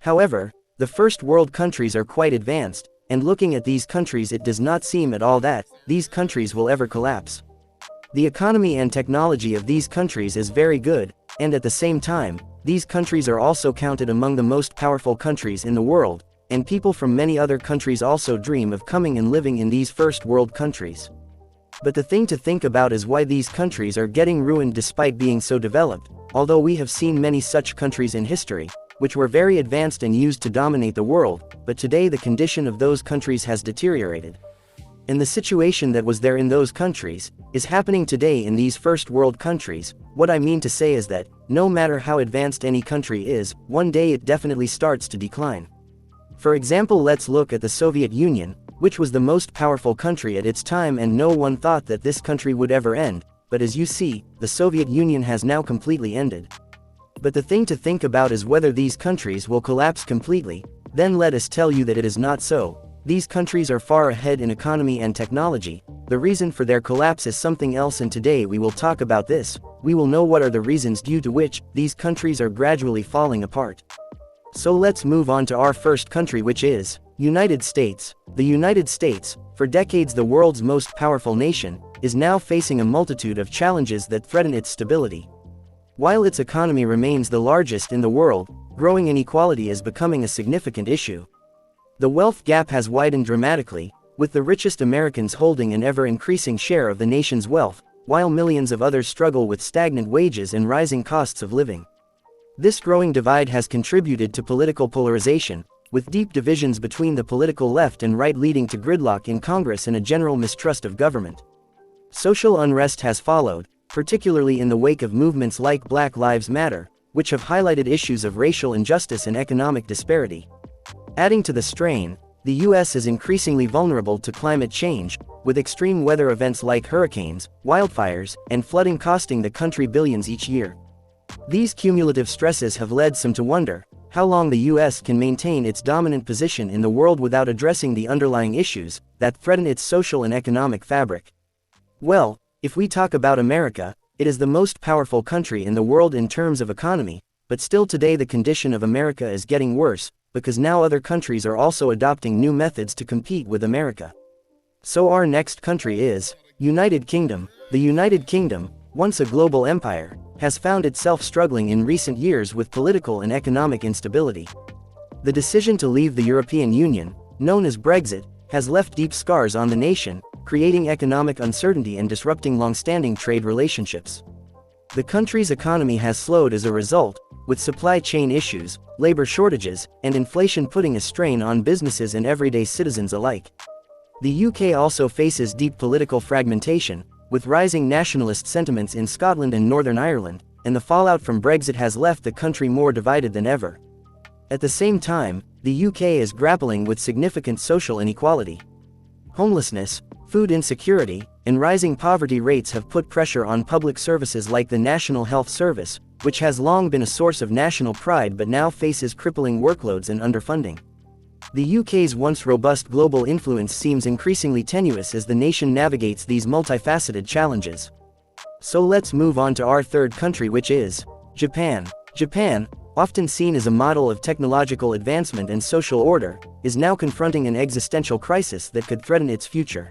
However, the first world countries are quite advanced, and looking at these countries it does not seem at all that these countries will ever collapse. The economy and technology of these countries is very good, and at the same time, these countries are also counted among the most powerful countries in the world, and people from many other countries also dream of coming and living in these first world countries. But the thing to think about is why these countries are getting ruined despite being so developed, although we have seen many such countries in history, which were very advanced and used to dominate the world, but today the condition of those countries has deteriorated. And the situation that was there in those countries is happening today in these first world countries. What I mean to say is that, no matter how advanced any country is, one day it definitely starts to decline. For example, let's look at the Soviet Union, which was the most powerful country at its time, and no one thought that this country would ever end, but as you see, the Soviet Union has now completely ended. But the thing to think about is whether these countries will collapse completely. Then let us tell you that it is not so. These countries are far ahead in economy and technology. The reason for their collapse is something else, and today we will talk about this. We will know what are the reasons due to which these countries are gradually falling apart. So let's move on to our first country, which is United States. The United States, for decades the world's most powerful nation, is now facing a multitude of challenges that threaten its stability. While its economy remains the largest in the world, growing inequality is becoming a significant issue. The wealth gap has widened dramatically, with the richest Americans holding an ever-increasing share of the nation's wealth, while millions of others struggle with stagnant wages and rising costs of living. This growing divide has contributed to political polarization, with deep divisions between the political left and right leading to gridlock in Congress and a general mistrust of government. Social unrest has followed, particularly in the wake of movements like Black Lives Matter, which have highlighted issues of racial injustice and economic disparity. Adding to the strain, the U.S. is increasingly vulnerable to climate change, with extreme weather events like hurricanes, wildfires, and flooding costing the country billions each year. These cumulative stresses have led some to wonder how long the U.S. can maintain its dominant position in the world without addressing the underlying issues that threaten its social and economic fabric. Well, if we talk about America, it is the most powerful country in the world in terms of economy, but still today the condition of America is getting worse, because now other countries are also adopting new methods to compete with America. So our next country is United Kingdom. The United Kingdom, once a global empire, has found itself struggling in recent years with political and economic instability. The decision to leave the European Union, known as Brexit, has left deep scars on the nation, creating economic uncertainty and disrupting long-standing trade relationships. The country's economy has slowed as a result, with supply chain issues, labor shortages, and inflation putting a strain on businesses and everyday citizens alike. The UK also faces deep political fragmentation, with rising nationalist sentiments in Scotland and Northern Ireland, and the fallout from Brexit has left the country more divided than ever. At the same time, the UK is grappling with significant social inequality. Homelessness, food insecurity, and rising poverty rates have put pressure on public services like the National Health Service, which has long been a source of national pride but now faces crippling workloads and underfunding. The UK's once robust global influence seems increasingly tenuous as the nation navigates these multifaceted challenges. So let's move on to our third country, which is Japan. Japan, often seen as a model of technological advancement and social order, is now confronting an existential crisis that could threaten its future.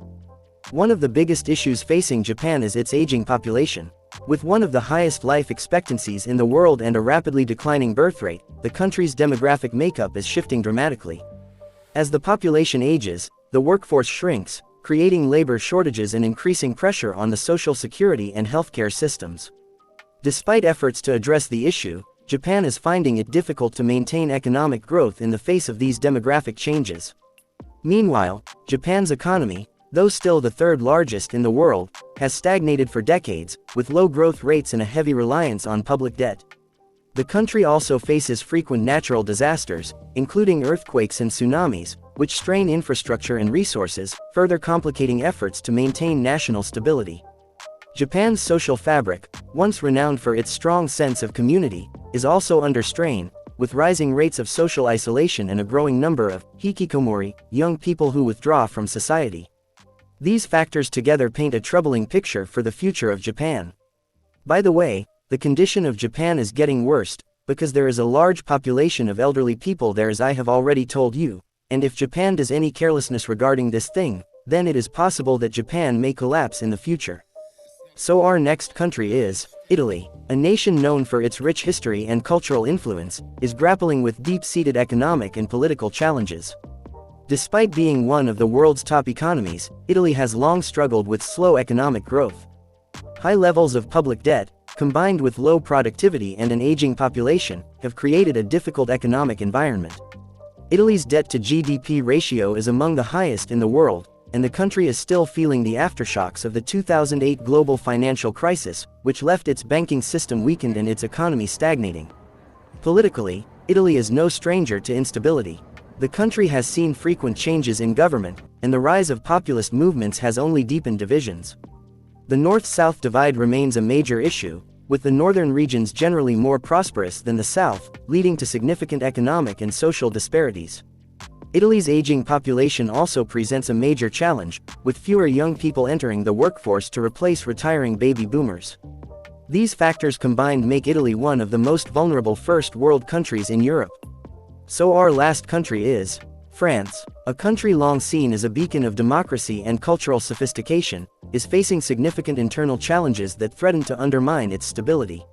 One of the biggest issues facing Japan is its aging population. With one of the highest life expectancies in the world and a rapidly declining birth rate, the country's demographic makeup is shifting dramatically. As the population ages, the workforce shrinks, creating labor shortages and increasing pressure on the social security and healthcare systems. Despite efforts to address the issue, Japan is finding it difficult to maintain economic growth in the face of these demographic changes. Meanwhile, Japan's economy, though still the third largest in the world, has stagnated for decades, with low growth rates and a heavy reliance on public debt. The country also faces frequent natural disasters, including earthquakes and tsunamis, which strain infrastructure and resources, further complicating efforts to maintain national stability. Japan's social fabric, once renowned for its strong sense of community, is also under strain, with rising rates of social isolation and a growing number of hikikomori, young people who withdraw from society. These factors together paint a troubling picture for the future of Japan. By the way, the condition of Japan is getting worse, because there is a large population of elderly people there, as I have already told you, and if Japan does any carelessness regarding this thing, then it is possible that Japan may collapse in the future. So our next country is Italy. A nation known for its rich history and cultural influence, is grappling with deep-seated economic and political challenges. Despite being one of the world's top economies, Italy has long struggled with slow economic growth. High levels of public debt, combined with low productivity and an aging population, have created a difficult economic environment. Italy's debt-to-GDP ratio is among the highest in the world, and the country is still feeling the aftershocks of the 2008 global financial crisis, which left its banking system weakened and its economy stagnating. Politically, Italy is no stranger to instability. The country has seen frequent changes in government, and the rise of populist movements has only deepened divisions. The North-South divide remains a major issue, with the northern regions generally more prosperous than the south, leading to significant economic and social disparities. Italy's aging population also presents a major challenge, with fewer young people entering the workforce to replace retiring baby boomers. These factors combined make Italy one of the most vulnerable first world countries in Europe. So our last country is France. A country long seen as a beacon of democracy and cultural sophistication, is facing significant internal challenges that threaten to undermine its stability.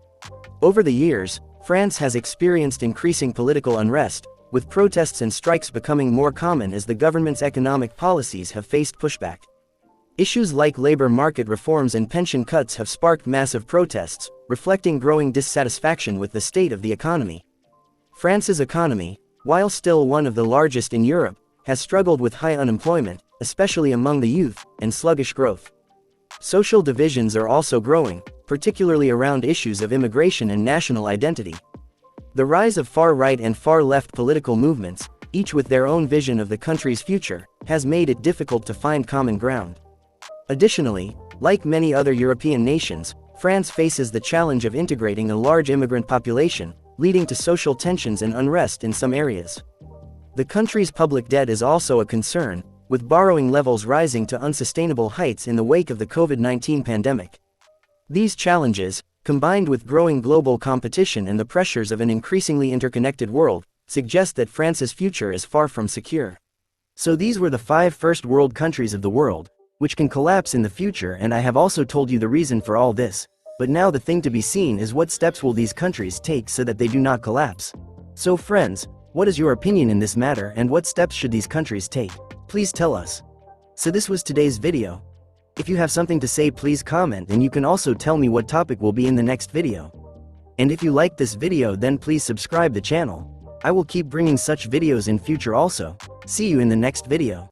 Over the years, France has experienced increasing political unrest, with protests and strikes becoming more common as the government's economic policies have faced pushback. Issues like labor market reforms and pension cuts have sparked massive protests, reflecting growing dissatisfaction with the state of the economy. France's economy, while still one of the largest in Europe, has struggled with high unemployment, especially among the youth, and sluggish growth. Social divisions are also growing, particularly around issues of immigration and national identity. The rise of far-right and far-left political movements, each with their own vision of the country's future, has made it difficult to find common ground. Additionally, like many other European nations, France faces the challenge of integrating a large immigrant population, leading to social tensions and unrest in some areas. The country's public debt is also a concern, with borrowing levels rising to unsustainable heights in the wake of the COVID-19 pandemic. These challenges, combined with growing global competition and the pressures of an increasingly interconnected world, suggest that France's future is far from secure. So these were the 5 first world countries of the world, which can collapse in the future, and I have also told you the reason for all this. But now the thing to be seen is what steps will these countries take so that they do not collapse. So friends, what is your opinion in this matter, and what steps should these countries take? Please tell us. So this was today's video. If you have something to say, please comment, and you can also tell me what topic will be in the next video. And if you like this video, then please subscribe the channel. I will keep bringing such videos in future also. See you in the next video.